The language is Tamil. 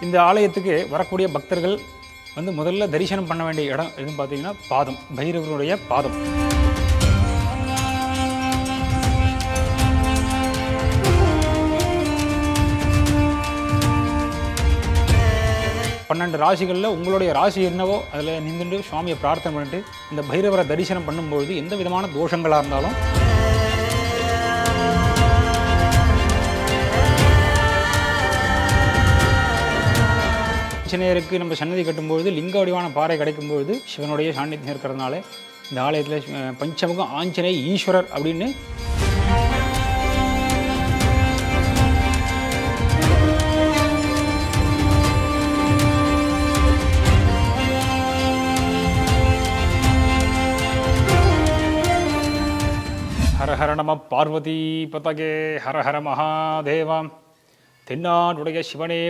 இந்த ஆலயத்துக்கு வரக்கூடிய பக்தர்கள் வந்து முதல்ல தரிசனம் பண்ண வேண்டிய இடம் எதுன்னு பார்த்தீங்கன்னா பாதம், பைரவருடைய பாதம். பன்னெண்டு ராசிகளில் உங்களுடைய ராசி என்னவோ அதில் நின்றுட்டு சுவாமியை பிரார்த்தனை பண்ணிட்டு இந்த பைரவரை தரிசனம் பண்ணும்பொழுது எந்த விதமான தோஷங்களாக இருந்தாலும் ஆஞ்சநேயருக்கு நம்ம சன்னதி கட்டும்பொழுது லிங்க வடிவான பாறை கிடைக்கும்பொழுது சிவனுடைய சாநித்தியம் இருக்கிறதுனால இந்த ஆலயத்தில் பஞ்சமுகம் ஆஞ்சநேய ஈஸ்வரர் அப்படின்னு ஹர ஹர நம பார்வதி பதகே ஹர ஹர மகாதேவாம் தென்னாடுடைய சிவனே